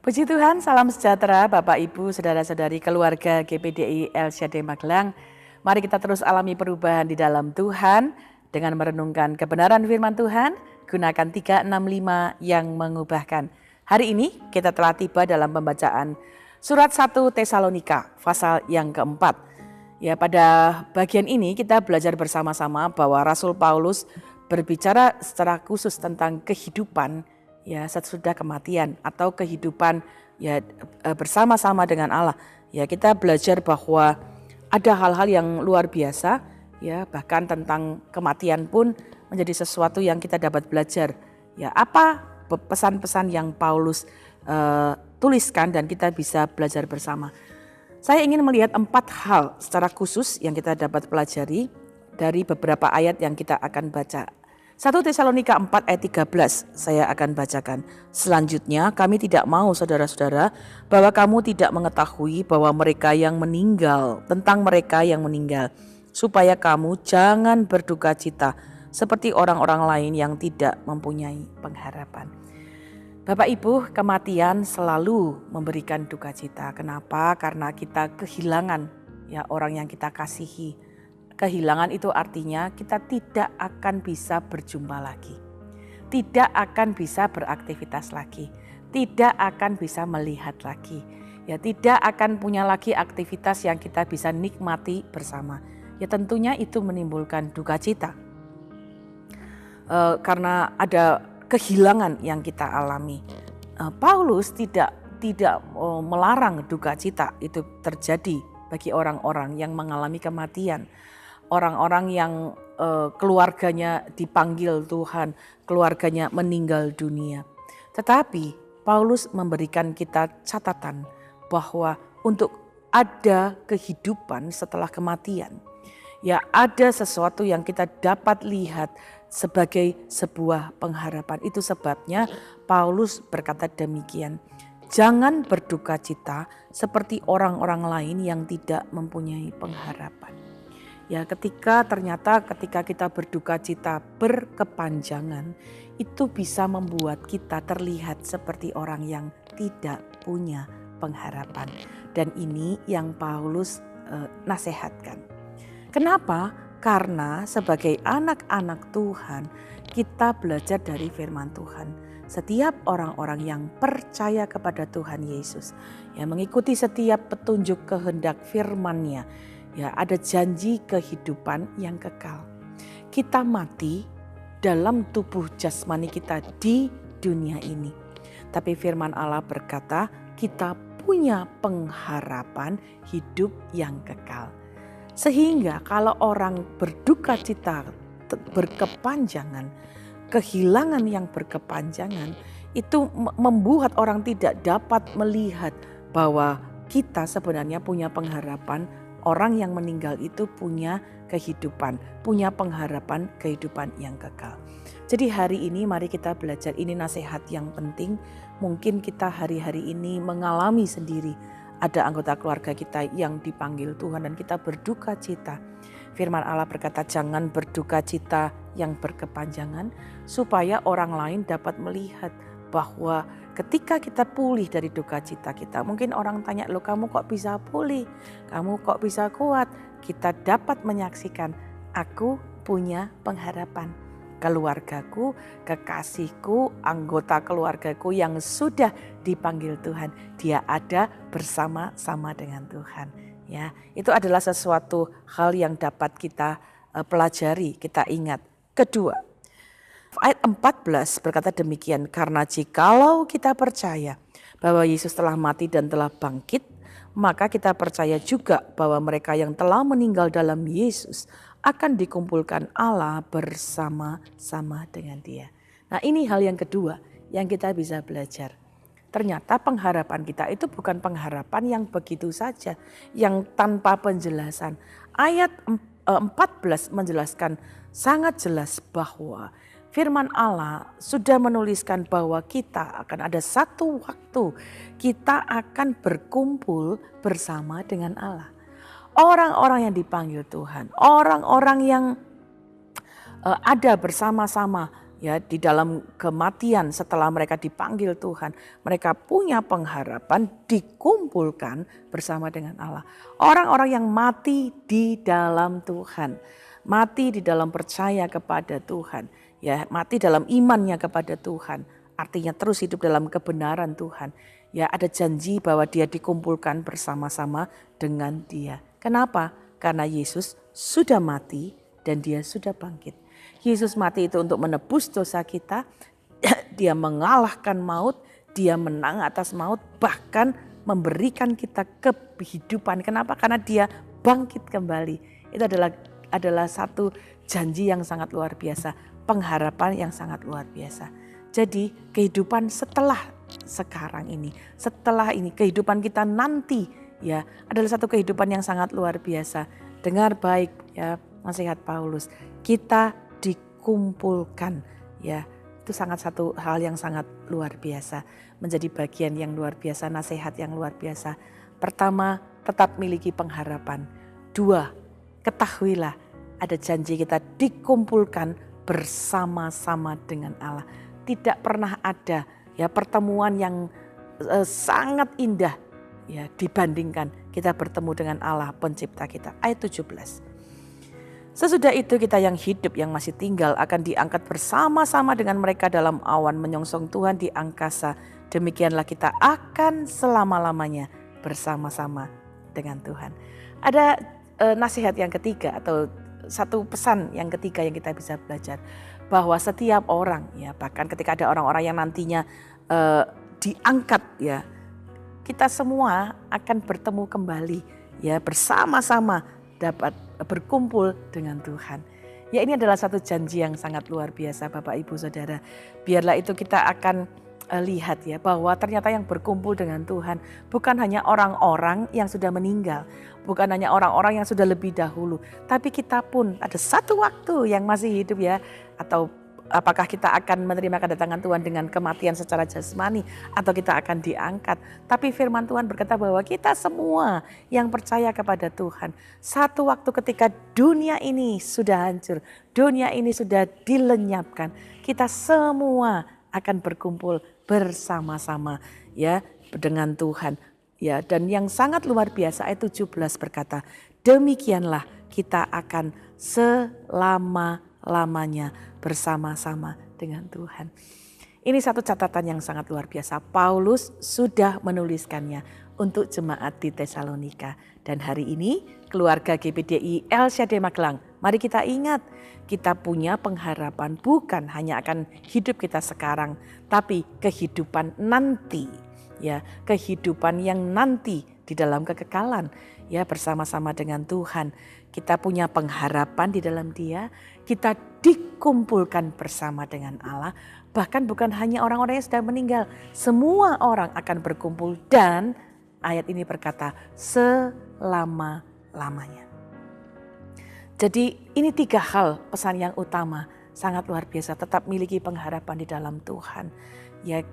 Puji Tuhan, salam sejahtera Bapak Ibu, Saudara-saudari keluarga GPDI El Shaddai Magelang. Mari kita terus alami perubahan di dalam Tuhan dengan merenungkan kebenaran firman Tuhan, gunakan 365 yang mengubahkan. Hari ini kita telah tiba dalam pembacaan surat 1 Tesalonika pasal yang keempat. Ya, pada bagian ini kita belajar bersama-sama bahwa Rasul Paulus berbicara secara khusus tentang kehidupan ya sesudah kematian atau kehidupan ya bersama-sama dengan Allah. Ya, kita belajar bahwa ada hal-hal yang luar biasa ya, bahkan tentang kematian pun menjadi sesuatu yang kita dapat belajar. Ya, apa pesan-pesan yang Paulus tuliskan dan kita bisa belajar bersama. Saya ingin melihat 4 hal secara khusus yang kita dapat pelajari dari beberapa ayat yang kita akan baca. 1 Tesalonika 4 ayat 13 saya akan bacakan. Selanjutnya, kami tidak mau saudara-saudara bahwa kamu tidak mengetahui bahwa mereka yang meninggal, tentang mereka yang meninggal, supaya kamu jangan berduka cita seperti orang-orang lain yang tidak mempunyai pengharapan. Bapak Ibu, kematian selalu memberikan duka cita. Kenapa? Karena kita kehilangan ya orang yang kita kasihi. Kehilangan itu artinya kita tidak akan bisa berjumpa lagi. Tidak akan bisa beraktivitas lagi. Tidak akan bisa melihat lagi. Ya, tidak akan punya lagi aktivitas yang kita bisa nikmati bersama. Ya, tentunya itu menimbulkan duka cita. Karena ada kehilangan yang kita alami. Paulus tidak melarang duka cita itu terjadi bagi orang-orang yang mengalami kematian. Orang-orang yang keluarganya dipanggil Tuhan, keluarganya meninggal dunia. Tetapi Paulus memberikan kita catatan bahwa untuk ada kehidupan setelah kematian. Ya, ada sesuatu yang kita dapat lihat sebagai sebuah pengharapan. Itu sebabnya Paulus berkata demikian. Jangan berduka cita seperti orang-orang lain yang tidak mempunyai pengharapan. Ya, ketika kita berduka cita berkepanjangan, itu bisa membuat kita terlihat seperti orang yang tidak punya pengharapan. Dan ini yang Paulus nasihatkan. Kenapa? Karena sebagai anak-anak Tuhan, kita belajar dari firman Tuhan. Setiap orang-orang yang percaya kepada Tuhan Yesus, yang mengikuti setiap petunjuk kehendak firman-Nya, ya, ada janji kehidupan yang kekal. Kita mati dalam tubuh jasmani kita di dunia ini. Tapi firman Allah berkata, kita punya pengharapan hidup yang kekal. Sehingga kalau orang berduka cita berkepanjangan, kehilangan yang berkepanjangan, itu membuat orang tidak dapat melihat bahwa kita sebenarnya punya pengharapan. Orang yang meninggal itu punya kehidupan, punya pengharapan kehidupan yang kekal. Jadi hari ini mari kita belajar, ini nasihat yang penting. Mungkin kita hari-hari ini mengalami sendiri. Ada anggota keluarga kita yang dipanggil Tuhan dan kita berduka cita. Firman Allah berkata jangan berduka cita yang berkepanjangan supaya orang lain dapat melihat bahwa ketika kita pulih dari duka cita kita. Mungkin orang tanya, loh kamu kok bisa pulih? Kamu kok bisa kuat? Kita dapat menyaksikan aku punya pengharapan. Keluargaku, kekasihku, anggota keluargaku yang sudah dipanggil Tuhan, dia ada bersama-sama dengan Tuhan. Ya, itu adalah sesuatu hal yang dapat kita pelajari, kita ingat. Kedua, ayat 14 berkata demikian, karena jikalau kita percaya bahwa Yesus telah mati dan telah bangkit, maka kita percaya juga bahwa mereka yang telah meninggal dalam Yesus akan dikumpulkan Allah bersama-sama dengan Dia. Nah, ini hal yang kedua yang kita bisa belajar. Ternyata pengharapan kita itu bukan pengharapan yang begitu saja, yang tanpa penjelasan. Ayat 14 menjelaskan sangat jelas bahwa firman Allah sudah menuliskan bahwa kita akan ada satu waktu kita akan berkumpul bersama dengan Allah. Orang-orang yang dipanggil Tuhan, orang-orang yang ada bersama-sama ya di dalam kematian setelah mereka dipanggil Tuhan, mereka punya pengharapan dikumpulkan bersama dengan Allah. Orang-orang yang mati di dalam Tuhan, mati di dalam percaya kepada Tuhan, ya mati dalam imannya kepada Tuhan, artinya terus hidup dalam kebenaran Tuhan. Ya ada janji bahwa dia dikumpulkan bersama-sama dengan dia. Kenapa? Karena Yesus sudah mati dan dia sudah bangkit. Yesus mati itu untuk menebus dosa kita. Dia mengalahkan maut, dia menang atas maut, bahkan memberikan kita kehidupan. Kenapa? Karena dia bangkit kembali. Itu adalah satu janji yang sangat luar biasa, pengharapan yang sangat luar biasa. Jadi kehidupan setelah sekarang ini, setelah ini kehidupan kita nanti ya adalah satu kehidupan yang sangat luar biasa. Dengar baik ya nasihat Paulus, kita dikumpulkan ya. Itu satu hal yang sangat luar biasa, menjadi bagian yang luar biasa, nasihat yang luar biasa. Pertama, tetap miliki pengharapan. Dua, ketahuilah ada janji kita dikumpulkan bersama-sama dengan Allah. Tidak pernah ada ya pertemuan yang sangat indah ya dibandingkan kita bertemu dengan Allah pencipta kita. Ayat 17. Sesudah itu kita yang hidup yang masih tinggal akan diangkat bersama-sama dengan mereka dalam awan menyongsong Tuhan di angkasa. Demikianlah kita akan selama-lamanya bersama-sama dengan Tuhan. Ada nasihat yang ketiga atau satu pesan yang ketiga yang kita bisa belajar. Bahwa setiap orang ya bahkan ketika ada orang-orang yang nantinya diangkat ya. Kita semua akan bertemu kembali ya bersama-sama dapat berkumpul dengan Tuhan. Ya ini adalah satu janji yang sangat luar biasa Bapak Ibu Saudara. Biarlah itu kita akan lihat ya bahwa ternyata yang berkumpul dengan Tuhan bukan hanya orang-orang yang sudah meninggal. Bukan hanya orang-orang yang sudah lebih dahulu. Tapi kita pun ada satu waktu yang masih hidup ya. Atau apakah kita akan menerima kedatangan Tuhan dengan kematian secara jasmani atau kita akan diangkat. Tapi firman Tuhan berkata bahwa kita semua yang percaya kepada Tuhan. Satu waktu ketika dunia ini sudah hancur, dunia ini sudah dilenyapkan. Kita semua akan berkumpul bersama-sama ya dengan Tuhan. Ya, dan yang sangat luar biasa ayat 17 berkata, demikianlah kita akan selama-lamanya bersama-sama dengan Tuhan. Ini satu catatan yang sangat luar biasa. Paulus sudah menuliskannya untuk jemaat di Tesalonika. Dan hari ini keluarga GBDI El Shaddai Magelang, mari kita ingat kita punya pengharapan bukan hanya akan hidup kita sekarang, tapi kehidupan nanti. Ya, kehidupan yang nanti di dalam kekekalan ya bersama-sama dengan Tuhan. Kita punya pengharapan di dalam Dia, kita dikumpulkan bersama dengan Allah. Bahkan bukan hanya orang-orang yang sudah meninggal, semua orang akan berkumpul dan ayat ini berkata selama-lamanya. Jadi ini 3 hal pesan yang utama, sangat luar biasa, tetap miliki pengharapan di dalam Tuhan. Ya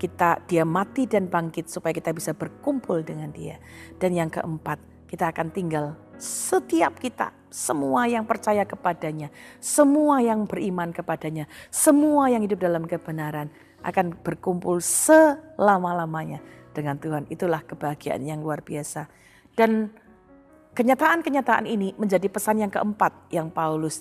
dia mati dan bangkit supaya kita bisa berkumpul dengan Dia. Dan yang keempat, kita akan tinggal setiap kita, semua yang percaya kepadanya, semua yang beriman kepadanya, semua yang hidup dalam kebenaran akan berkumpul selama-lamanya dengan Tuhan. Itulah kebahagiaan yang luar biasa. Dan kenyataan-kenyataan ini menjadi pesan yang keempat yang Paulus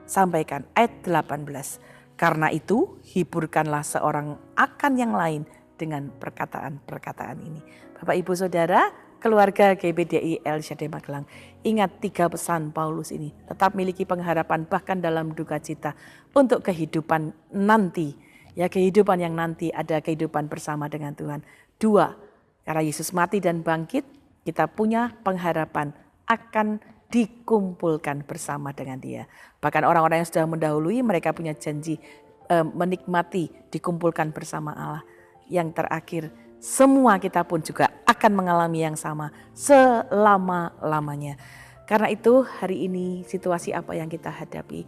sampaikan. Ayat 18. Karena itu hiburkanlah seorang akan yang lain dengan perkataan-perkataan ini. Bapak Ibu Saudara, keluarga GBDI El Shaddai Magelang, ingat 3 pesan Paulus ini. Tetap miliki pengharapan bahkan dalam duka cita untuk kehidupan nanti. Ya kehidupan yang nanti ada kehidupan bersama dengan Tuhan. 2, karena Yesus mati dan bangkit, kita punya pengharapan akan dikumpulkan bersama dengan Dia. Bahkan orang-orang yang sudah mendahului mereka punya janji menikmati dikumpulkan bersama Allah. Yang terakhir, semua kita pun juga akan mengalami yang sama selama-lamanya. Karena itu hari ini situasi apa yang kita hadapi,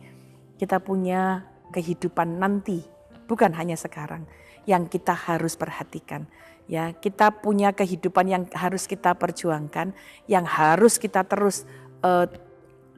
kita punya kehidupan nanti, bukan hanya sekarang yang kita harus perhatikan. Ya, kita punya kehidupan yang harus kita perjuangkan, yang harus kita terus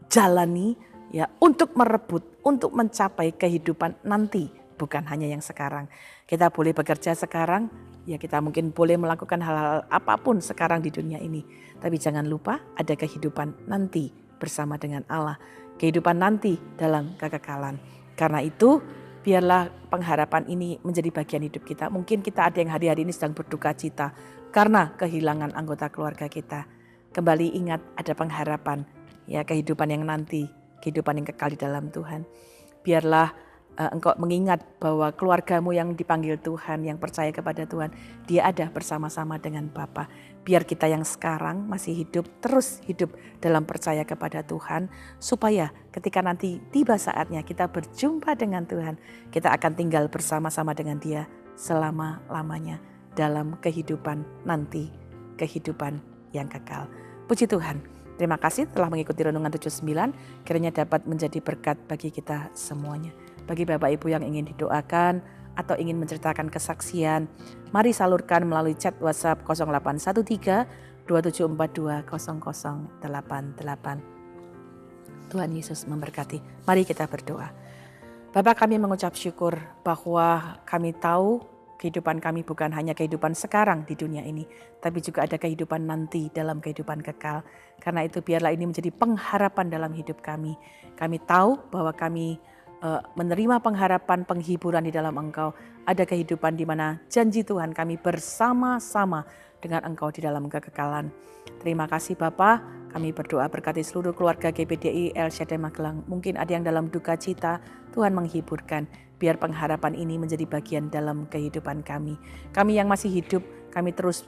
jalani ya untuk merebut, untuk mencapai kehidupan nanti bukan hanya yang sekarang. Kita boleh bekerja sekarang, ya kita mungkin boleh melakukan hal-hal apapun sekarang di dunia ini. Tapi jangan lupa ada kehidupan nanti bersama dengan Allah. Kehidupan nanti dalam kekekalan. Karena itu biarlah pengharapan ini menjadi bagian hidup kita. Mungkin kita ada yang hari-hari ini sedang berduka cita karena kehilangan anggota keluarga kita. Kembali ingat ada pengharapan, ya kehidupan yang nanti, kehidupan yang kekal di dalam Tuhan. Biarlah engkau mengingat bahwa keluargamu yang dipanggil Tuhan, yang percaya kepada Tuhan, dia ada bersama-sama dengan Bapa. Biar kita yang sekarang masih hidup, terus hidup dalam percaya kepada Tuhan, supaya ketika nanti tiba saatnya kita berjumpa dengan Tuhan, kita akan tinggal bersama-sama dengan Dia selama-lamanya dalam kehidupan nanti, kehidupan yang kekal. Puji Tuhan. Terima kasih telah mengikuti Renungan 79, kiranya dapat menjadi berkat bagi kita semuanya. Bagi Bapak Ibu yang ingin didoakan atau ingin menceritakan kesaksian, mari salurkan melalui chat WhatsApp 0813 2742 0088. Tuhan Yesus memberkati. Mari kita berdoa. Bapak, kami mengucap syukur bahwa kami tahu kehidupan kami bukan hanya kehidupan sekarang di dunia ini, tapi juga ada kehidupan nanti dalam kehidupan kekal. Karena itu biarlah ini menjadi pengharapan dalam hidup kami. Kami tahu bahwa kami menerima pengharapan, penghiburan di dalam Engkau. Ada kehidupan di mana janji Tuhan kami bersama-sama dengan Engkau di dalam kekekalan. Terima kasih Bapa, kami berdoa berkati seluruh keluarga GPDI El Shaddai Magelang. Mungkin ada yang dalam duka cita, Tuhan menghiburkan. Biar pengharapan ini menjadi bagian dalam kehidupan kami. Kami yang masih hidup, kami terus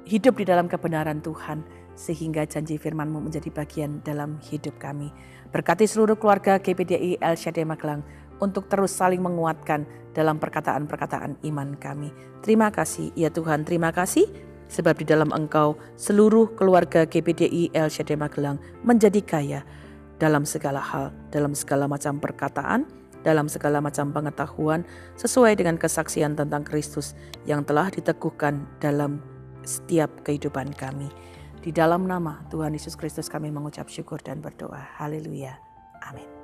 hidup di dalam kebenaran Tuhan. Sehingga janji firman-Mu menjadi bagian dalam hidup kami. Berkati seluruh keluarga GPDI El Shaddai Magelang untuk terus saling menguatkan dalam perkataan-perkataan iman kami. Terima kasih ya Tuhan, terima kasih sebab di dalam Engkau seluruh keluarga GPDI El Shaddai Magelang menjadi kaya dalam segala hal, dalam segala macam perkataan, dalam segala macam pengetahuan sesuai dengan kesaksian tentang Kristus yang telah diteguhkan dalam setiap kehidupan kami. Di dalam nama Tuhan Yesus Kristus kami mengucap syukur dan berdoa. Haleluya. Amin.